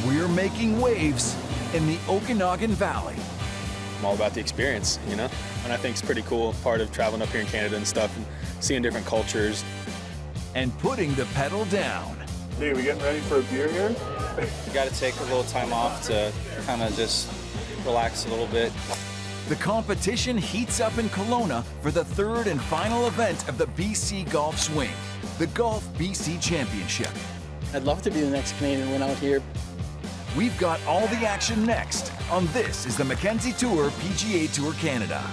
We're making waves in the Okanagan Valley. I'm all about the experience, you know? And I think it's pretty cool, part of traveling up here in Canada and stuff and seeing different cultures. And putting the pedal down. Hey, we getting ready for a beer here? You got to take a little time off to kind of just relax a little bit. The competition heats up in Kelowna for the third and final event of the BC Golf Swing, the GolfBC Championship. I'd love to be the next Canadian win out here. We've got all the action next on This is the Mackenzie Tour PGA Tour Canada.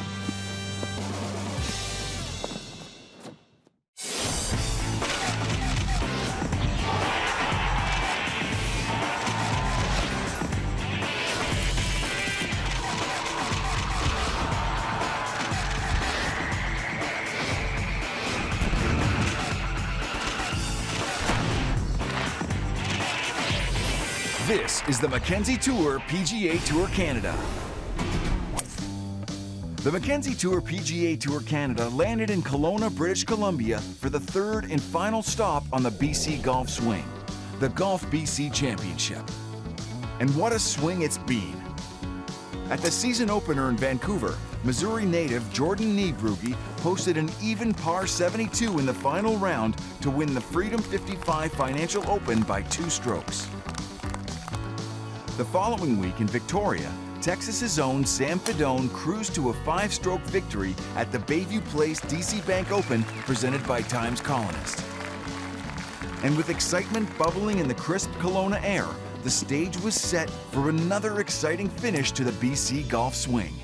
This is the Mackenzie Tour PGA Tour Canada. The Mackenzie Tour PGA Tour Canada landed in Kelowna, British Columbia for the third and final stop on the BC Golf Swing, the GolfBC Championship. And what a swing it's been. At the season opener in Vancouver, Missouri native Jordan Niebruegge posted an even par 72 in the final round to win the Freedom 55 Financial Open by 2 strokes. The following week in Victoria, Texas's own Sam Fedone cruised to a 5-stroke victory at the Bayview Place DC Bank Open presented by Times Colonist. And with excitement bubbling in the crisp Kelowna air, the stage was set for another exciting finish to the BC Golf Swing.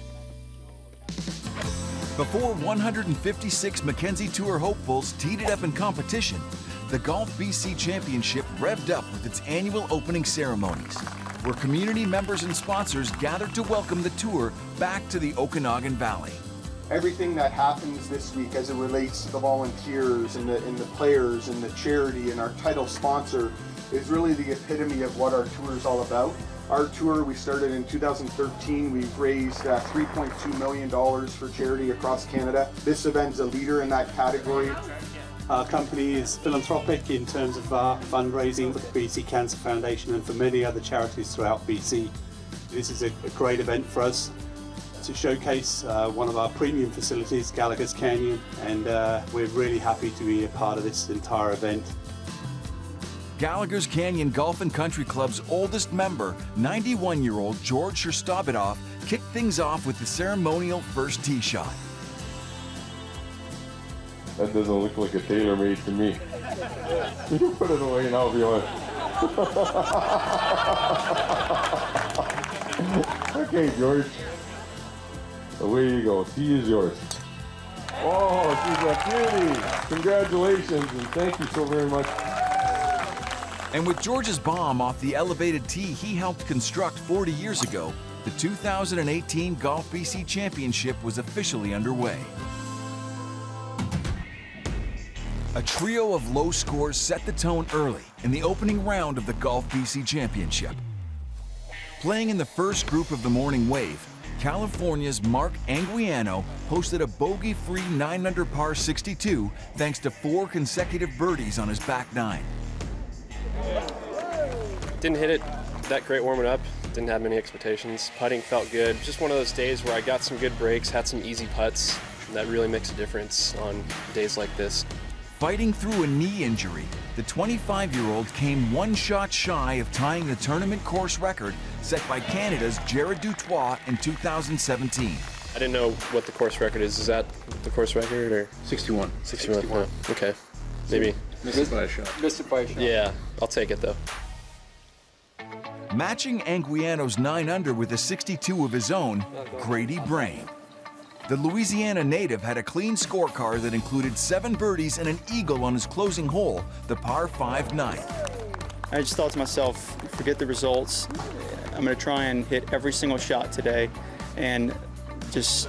Before 156 Mackenzie Tour hopefuls teed it up in competition, the GolfBC Championship revved up with its annual opening ceremonies, where community members and sponsors gathered to welcome the tour back to the Okanagan Valley. Everything that happens this week as it relates to the volunteers and the players and the charity and our title sponsor is really the epitome of what our tour is all about. Our tour, we started in 2013. We've raised $3.2 million for charity across Canada. This event's a leader in that category. Our company is philanthropic in terms of our fundraising for the BC Cancer Foundation and for many other charities throughout BC. This is a great event for us to showcase one of our premium facilities, Gallagher's Canyon, and we're really happy to be a part of this entire event. Gallagher's Canyon Golf and Country Club's oldest member, 91-year-old George Sherstobidov, kicked things off with the ceremonial first tee shot. That doesn't look like a tailor-made to me. You can put it away now if you want. Okay, George. Away you go. Tee is yours. Oh, she's a beauty. Congratulations, and thank you so very much. And with George's bomb off the elevated tee he helped construct 40 years ago, the 2018 GolfBC Championship was officially underway. A trio of low scores set the tone early in the opening round of the GolfBC Championship. Playing in the first group of the morning wave, California's Mark Anguiano posted a bogey-free 9-under par 62 thanks to 4 consecutive birdies on his back 9. Didn't hit it that great warming up, didn't have many expectations. Putting felt good. Just one of those days where I got some good breaks, had some easy putts. That really makes a difference on days like this. Fighting through a knee injury, the 25-year-old came 1 shot shy of tying the tournament course record set by Canada's Jared Dutoit in 2017. I didn't know what the course record is. Is that the course record or? 61. 61. Oh, okay. Maybe. Missed it by a shot. Missed it by a shot. Yeah, I'll take it though. Matching Anguiano's 9-under with a 62 of his own, Grady Brain. The Louisiana native had a clean scorecard that included 7 birdies and an eagle on his closing hole, the par 5 9th. I just thought to myself, forget the results. I'm going to try and hit every single shot today and just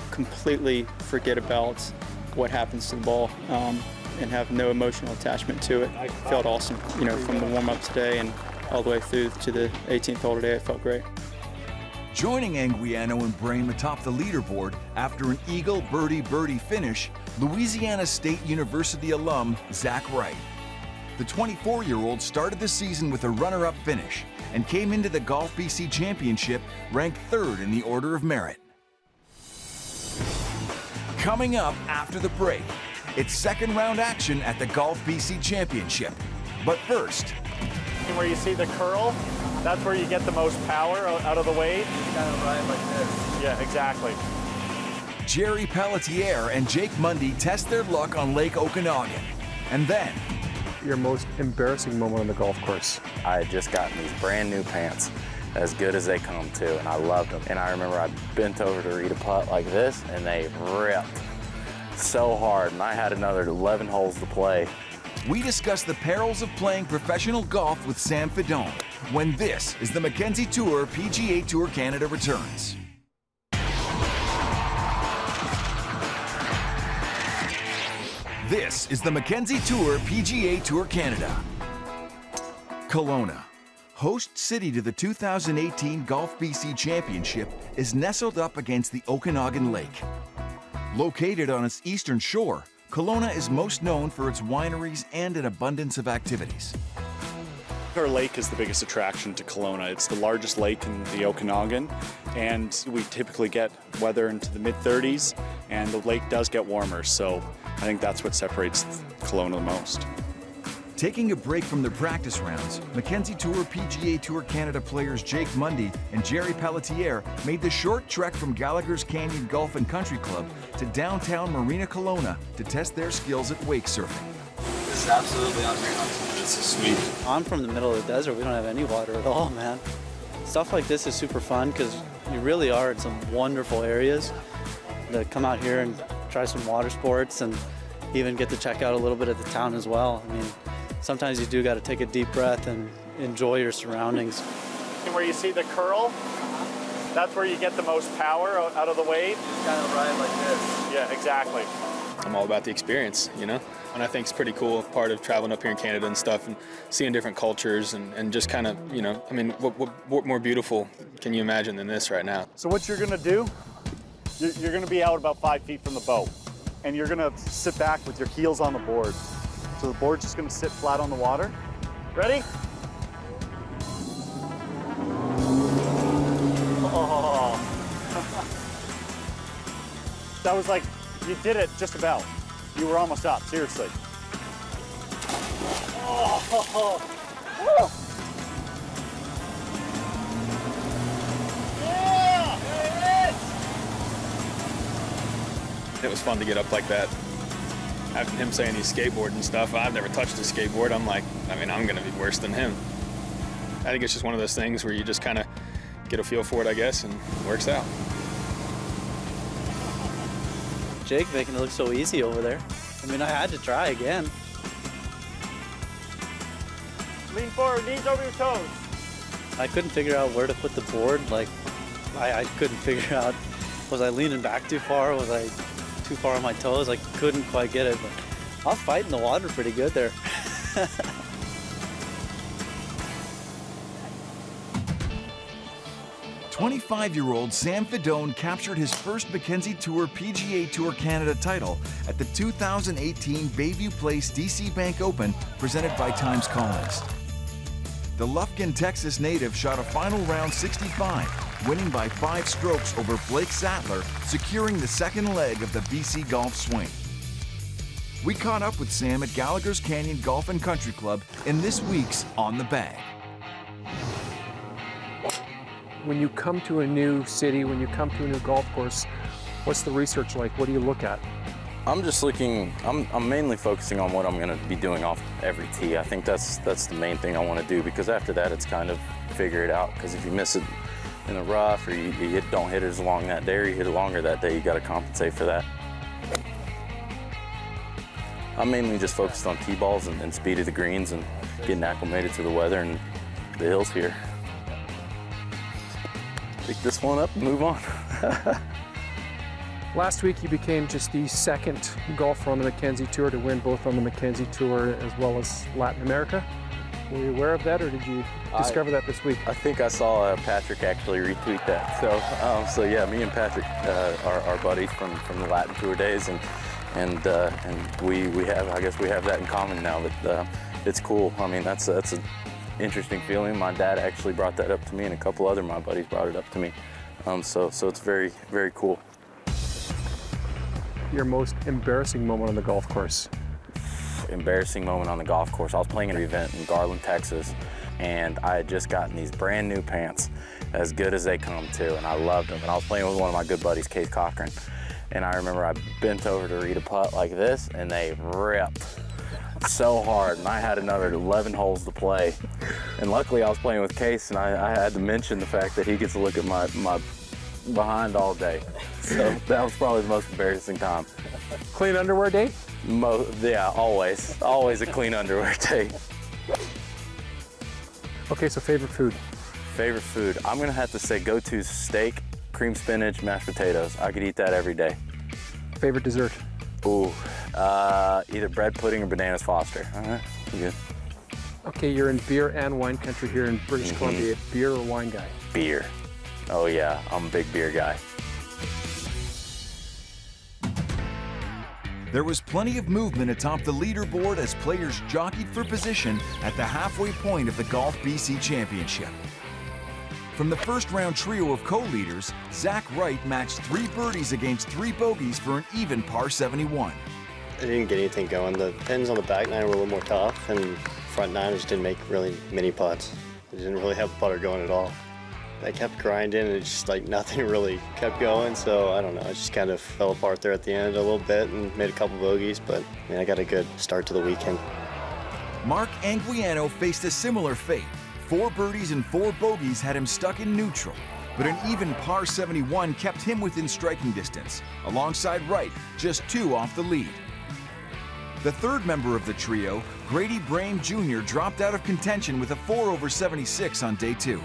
completely forget about what happens to the ball and have no emotional attachment to it. It felt awesome, you know, from the warm-up today and all the way through to the 18th hole today. It felt great. Joining Anguiano and Brain atop the leaderboard after an eagle birdie finish, Louisiana State University alum Zach Wright. The 24-year-old started the season with a runner-up finish and came into the GolfBC Championship ranked 3rd in the order of merit. Coming up after the break, it's second round action at the GolfBC Championship. But first, where you see the curl, that's where you get the most power out of the wave. Kind of ride like this. Yeah, exactly. Jerry Pelletier and Jake Mundy test their luck on Lake Okanagan. And then, your most embarrassing moment on the golf course? I had just gotten these brand new pants, as good as they come too, and I loved them. And I remember I bent over to read a putt like this, and they ripped so hard, and I had another 11 holes to play. we discuss the perils of playing professional golf with Sam Fedone when this is the Mackenzie Tour PGA Tour Canada returns. This is the Mackenzie Tour PGA Tour Canada. Kelowna, host city to the 2018 GolfBC Championship, is nestled up against the Okanagan Lake. Located on its eastern shore, Kelowna is most known for its wineries and an abundance of activities. Our lake is the biggest attraction to Kelowna. It's the largest lake in the Okanagan, and we typically get weather into the mid-30s, and the lake does get warmer, so I think that's what separates Kelowna the most. Taking a break from their practice rounds, Mackenzie Tour PGA Tour Canada players Jake Mundy and Jerry Pelletier made the short trek from Gallagher's Canyon Golf and Country Club to downtown Marina Kelowna to test their skills at wake surfing. This is absolutely unreal. This is sweet. I'm from the middle of the desert. We don't have any water at all, man. Stuff like this is super fun because you really are in some wonderful areas. To come out here and try some water sports and even get to check out a little bit of the town as well. I mean, sometimes you do got to take a deep breath and enjoy your surroundings. And where you see the curl, that's where you get the most power out of the wave. Just kind of ride like this. Yeah, exactly. I'm all about the experience, you know? And I think it's pretty cool, part of traveling up here in Canada and stuff and seeing different cultures and just kind of, you know, I mean, what more beautiful can you imagine than this right now? So what you're gonna do, you're gonna be out about 5 feet from the boat, and you're gonna sit back with your heels on the board. So the board's just gonna sit flat on the water. Ready? Oh. That was like, you did it just about. You were almost up, seriously. Oh. Woo. Yeah, there it is. It was fun to get up like that. After him saying he's skateboarding and stuff, I've never touched a skateboard. I'm like, I mean, I'm gonna be worse than him. I think it's just one of those things where you just kind of get a feel for it, I guess, and it works out. Jake making it look so easy over there. I mean, I had to try again. Lean forward, knees over your toes. I couldn't figure out where to put the board. Like, I couldn't figure out, was I leaning back too far? Was I too far on my toes? I couldn't quite get it, but I was fighting the water pretty good there. 25-year-old Sam Fedone captured his first Mackenzie Tour PGA Tour Canada title at the 2018 Bayview Place DC Bank Open presented by Times Collins. The Lufkin, Texas native shot a final round 65, winning by 5 strokes over Blake Sattler, securing the second leg of the BC Golf Swing. We caught up with Sam at Gallagher's Canyon Golf and Country Club in this week's On the Bag. When you come to a new city, when you come to a new golf course, what's the research like? What do you look at? I'm just looking, I'm mainly focusing on what I'm gonna be doing off every tee. I think that's the main thing I wanna do, because after that it's kind of figure it out, because if you miss it in the rough or you don't hit it as long that day or you hit it longer that day, you gotta compensate for that. I'm mainly just focused on tee balls and speed of the greens and getting acclimated to the weather and the hills here. Pick this one up and move on. Last week, you became just the second golfer on the Mackenzie Tour to win both on the Mackenzie Tour as well as Latin America. Were you aware of that, or did you discover that this week? I think I saw Patrick actually retweet that. So yeah, me and Patrick are buddies from the Latin Tour days, and we have, I guess we have that in common now. But it's cool. I mean, that's a interesting feeling. My dad actually brought that up to me, and a couple other my buddies brought it up to me. So it's very, very cool. Your most embarrassing moment on the golf course? Embarrassing moment on the golf course. I was playing an event in Garland, Texas, and I had just gotten these brand new pants, as good as they come too, and I loved them. And I was playing with one of my good buddies, Case Cochran, and I remember I bent over to read a putt like this, and they ripped so hard, and I had another 11 holes to play. And luckily I was playing with Case, and I had to mention the fact that he gets to look at my behind all day. So that was probably the most embarrassing time. Clean underwear day? Yeah, always. Always a clean underwear day. Okay, so favorite food? Favorite food, I'm gonna have to say go-to steak, cream spinach, mashed potatoes. I could eat that every day. Favorite dessert? Ooh, either bread pudding or bananas Foster. All right, good. Okay, you're in beer and wine country here in British Columbia. Beer or wine guy? Beer. Oh yeah, I'm a big beer guy. There was plenty of movement atop the leaderboard as players jockeyed for position at the halfway point of the GolfBC Championship. From the first round trio of co-leaders, Zach Wright matched 3 birdies against 3 bogeys for an even par 71. I didn't get anything going. The pins on the back nine were a little more tough, and front nine just didn't make really many putts. I didn't really have a putter going at all. I kept grinding, and it just like nothing really kept going, so I don't know, it just kind of fell apart there at the end a little bit and made a couple bogeys, but I got a good start to the weekend. Mark Anguiano faced a similar fate. 4 birdies and 4 bogeys had him stuck in neutral, but an even par 71 kept him within striking distance, alongside Wright, just 2 off the lead. The third member of the trio, Grady Brame Jr., dropped out of contention with a 4 over 76 on day 2.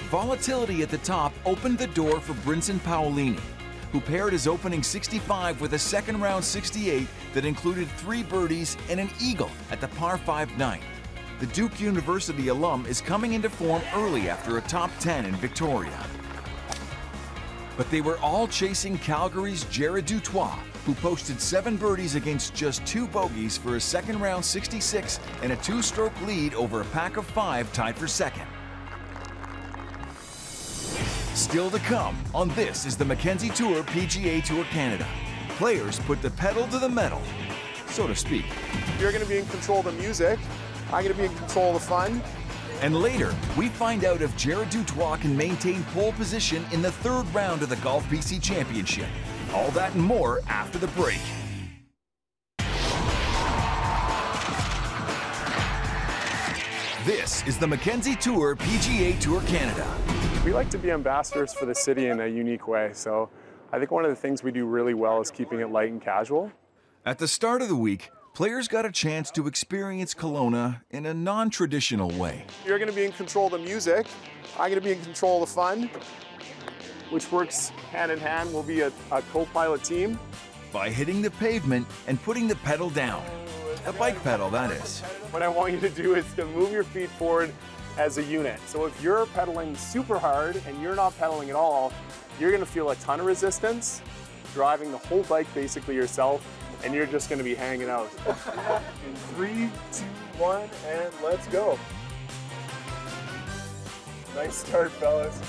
Volatility at the top opened the door for Brinson Paolini, who paired his opening 65 with a second round 68 that included 3 birdies and an eagle at the par 5 ninth. The Duke University alum is coming into form early after a top 10 in Victoria. But they were all chasing Calgary's Jared Dutois, who posted 7 birdies against just 2 bogeys for a second round 66 and a 2-stroke lead over a pack of 5 tied for second. Still to come on This is the Mackenzie Tour PGA Tour Canada. Players put the pedal to the metal, so to speak. You're going to be in control of the music. I'm going to be in control of the fun. And later, we find out if Jared Dutois can maintain pole position in the 3rd round of the GolfBC Championship. All that and more after the break. This is the Mackenzie Tour PGA Tour Canada. We like to be ambassadors for the city in a unique way, so I think one of the things we do really well is keeping it light and casual. At the start of the week, players got a chance to experience Kelowna in a non-traditional way. You're going to be in control of the music. I'm going to be in control of the fun. Which works hand in hand. We'll be a co-pilot team. By hitting the pavement and putting the pedal down. A bike pedal, that is. What I want you to do is to move your feet forward as a unit. So if you're pedaling super hard and you're not pedaling at all, you're going to feel a ton of resistance, driving the whole bike basically yourself, and you're just going to be hanging out. In 3, 2, 1, and let's go. Nice start, fellas.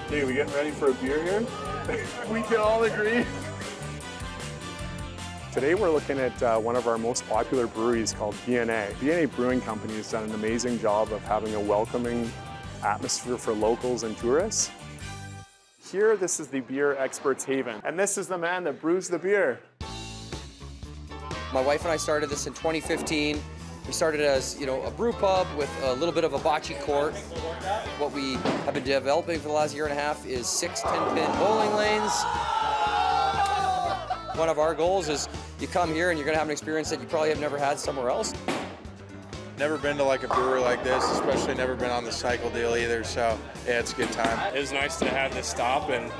Hey, we getting ready for a beer here? We can all agree. Today we're looking at one of our most popular breweries called BNA. BNA Brewing Company has done an amazing job of having a welcoming atmosphere for locals and tourists. Here, this is the Beer Experts Haven, and this is the man that brews the beer. My wife and I started this in 2015. We started as, a brew pub with a little bit of a bocce court. What we have been developing for the last year and a half is 6 10-pin bowling lanes. One of our goals is you come here and you're going to have an experience that you probably have never had somewhere else. Never been to like a brewer like this, especially never been on the cycle deal either, so yeah, it's a good time. It was nice to have this stop and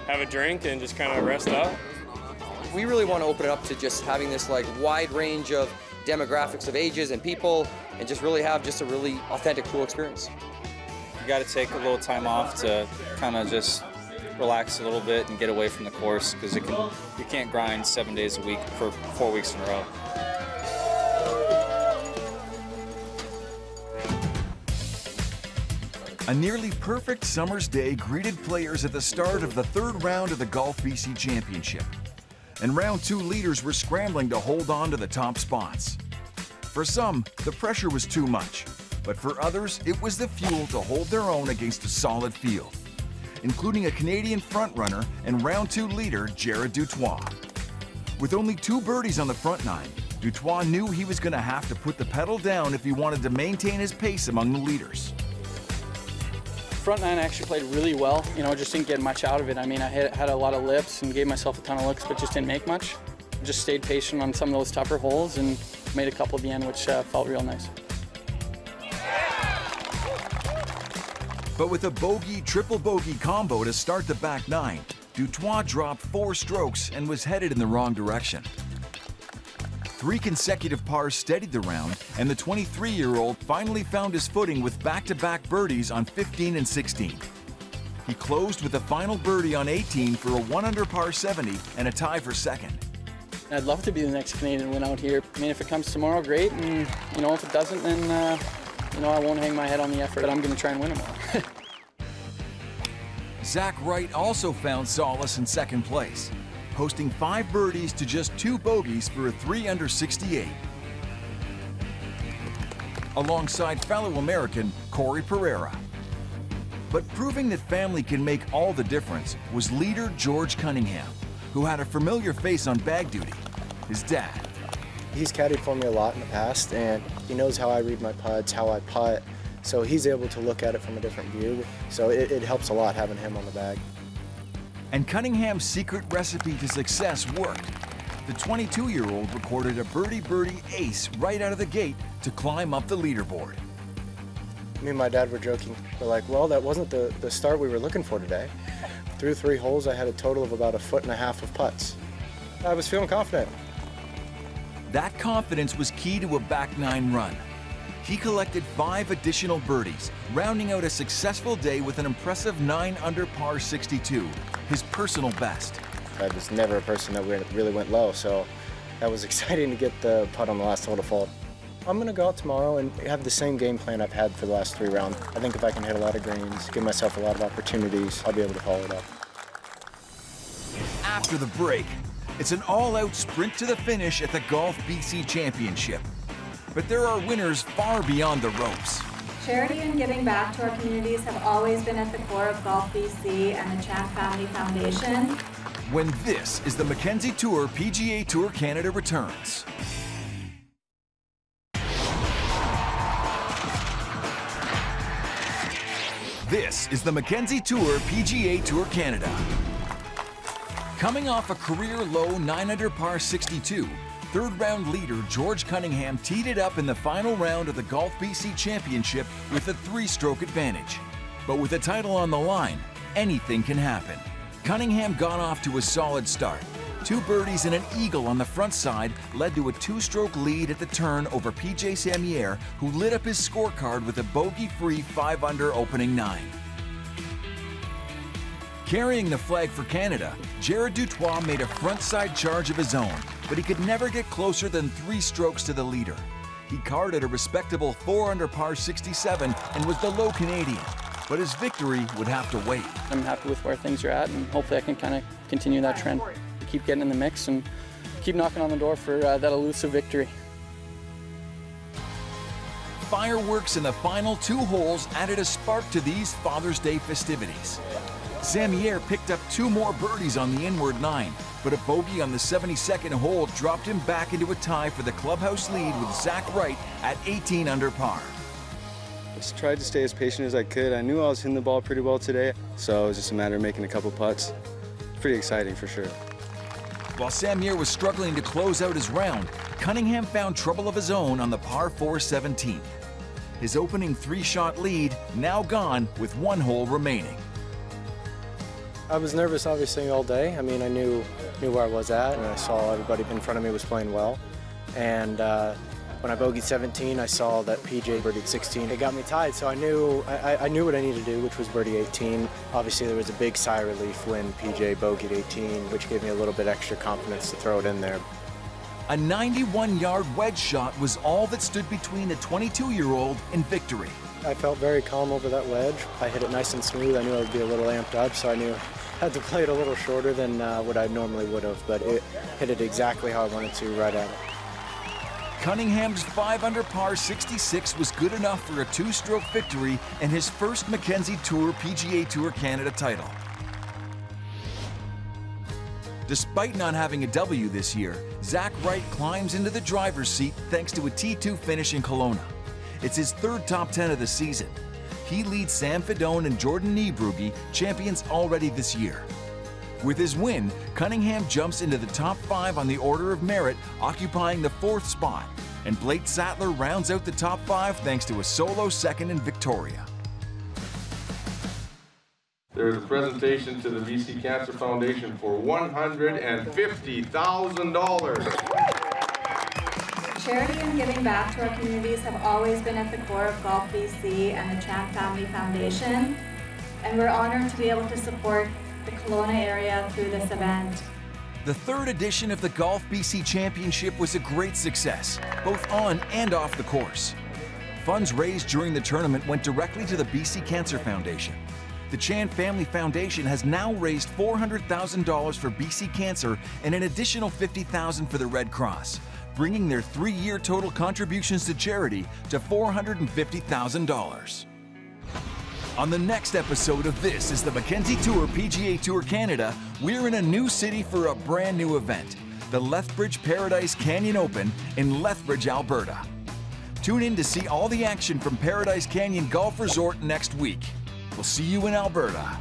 have a drink and just kind of rest up. We really want to open it up to just having this wide range of demographics of ages and people and just really have just a really authentic, cool experience. You got to take a little time off to kind of just relax a little bit and get away from the course, because you can't grind 7 days a week for 4 weeks in a row. A nearly perfect summer's day greeted players at the start of the third round of the GolfBC Championship. And round 2 leaders were scrambling to hold on to the top spots. For some, the pressure was too much, but for others, it was the fuel to hold their own against a solid field, including a Canadian frontrunner and round 2 leader, Jared Dutois. With only 2 birdies on the front 9, Dutois knew he was going to have to put the pedal down if he wanted to maintain his pace among the leaders. Front 9 actually played really well, just didn't get much out of it. I mean, I had a lot of lips and gave myself a ton of looks, but just didn't make much. Just stayed patient on some of those tougher holes and made a couple at the end, which felt real nice. But with a bogey, triple bogey combo to start the back 9, Dutois dropped 4 strokes and was headed in the wrong direction. 3 consecutive pars steadied the round, and the 23-year-old finally found his footing with back-to-back birdies on 15 and 16. He closed with a final birdie on 18 for a 1-under par 70 and a tie for second. I'd love to be the next Canadian win out here. I mean, if it comes tomorrow, great, and if it doesn't, then I won't hang my head on the effort, but I'm going to try and win them all. Zach Wright also found solace in second place, posting 5 birdies to just 2 bogeys for a 3-under 68. Alongside fellow American Corey Pereira. But proving that family can make all the difference was leader George Cunningham, who had a familiar face on bag duty, his dad. He's caddied for me a lot in the past, and he knows how I read my putts, how I putt, so he's able to look at it from a different view. So it helps a lot having him on the bag. And Cunningham's secret recipe to success worked. The 22-year-old recorded a birdie ace right out of the gate to climb up the leaderboard. Me and my dad were joking. We're like, well, that wasn't the start we were looking for today. Through 3 holes, I had a total of about 1.5 feet of putts. I was feeling confident. That confidence was key to a back 9 run. He collected 5 additional birdies, rounding out a successful day with an impressive 9-under par 62, his personal best. I was never a person that really went low, so that was exciting to get the putt on the last hole to fall. I'm going to go out tomorrow and have the same game plan I've had for the last 3 rounds. I think if I can hit a lot of greens, give myself a lot of opportunities, I'll be able to follow it up. After the break, it's an all-out sprint to the finish at the GolfBC Championship. But there are winners far beyond the ropes. Charity and giving back to our communities have always been at the core of GolfBC and the Chan Family Foundation. When this is the Mackenzie Tour PGA Tour Canada returns. This is the Mackenzie Tour PGA Tour Canada. Coming off a career-low 9-under par 62, third-round leader George Cunningham teed it up in the final round of the GolfBC Championship with a 3-stroke advantage. But with a title on the line, anything can happen. Cunningham got off to a solid start. 2 birdies and an eagle on the front side led to a 2-stroke lead at the turn over PJ Samier, who lit up his scorecard with a bogey-free 5-under opening 9. Carrying the flag for Canada, Jared Dutois made a front-side charge of his own, but he could never get closer than 3 strokes to the leader. He carded a respectable 4-under par 67 and was the low Canadian, but his victory would have to wait. I'm happy with where things are at, and hopefully I can kind of continue that trend. Keep getting in the mix and keep knocking on the door for that elusive victory. Fireworks in the final 2 holes added a spark to these Father's Day festivities. Samier picked up 2 more birdies on the inward 9, but a bogey on the 72nd hole dropped him back into a tie for the clubhouse lead with Zach Wright at 18 under par. Just tried to stay as patient as I could. I knew I was hitting the ball pretty well today, so it was just a matter of making a couple putts. Pretty exciting for sure. While Samier was struggling to close out his round, Cunningham found trouble of his own on the par 4 17th. His opening 3-shot lead now gone with 1 hole remaining. I was nervous obviously all day. I mean, I knew where I was at, and I saw everybody in front of me was playing well. And When I bogeyed 17, I saw that PJ birdied 16. It got me tied, so I knew what I needed to do, which was birdie 18. Obviously, there was a big sigh of relief when PJ bogeyed 18, which gave me a little bit extra confidence to throw it in there. A 91-yard wedge shot was all that stood between the 22-year-old and victory. I felt very calm over that wedge. I hit it nice and smooth. I knew I would be a little amped up, so I knew I had to play it a little shorter than what I normally would have, but it hit it exactly how I wanted to, right at it. Cunningham's 5-under par 66 was good enough for a 2-stroke victory and his first Mackenzie Tour PGA Tour Canada title. Despite not having a W this year, Zach Wright climbs into the driver's seat thanks to a T2 finish in Kelowna. It's his 3rd top 10 of the season. He leads Sam Fedone and Jordan Niebrugge, champions already this year. With his win, Cunningham jumps into the top 5 on the order of merit, occupying the 4th spot, and Blake Sattler rounds out the top 5 thanks to a solo 2nd in Victoria. There is a presentation to the BC Cancer Foundation for $150,000. Charity and giving back to our communities have always been at the core of GolfBC and the Chan Family Foundation, and we're honored to be able to support the Kelowna area through this event. The 3rd edition of the GolfBC Championship was a great success, both on and off the course. Funds raised during the tournament went directly to the BC Cancer Foundation. The Chan Family Foundation has now raised $400,000 for BC Cancer and an additional $50,000 for the Red Cross, bringing their 3-year total contributions to charity to $450,000. On the next episode of This is the Mackenzie Tour PGA Tour Canada, we're in a new city for a brand new event, the Lethbridge Paradise Canyon Open in Lethbridge, Alberta. Tune in to see all the action from Paradise Canyon Golf Resort next week. We'll see you in Alberta.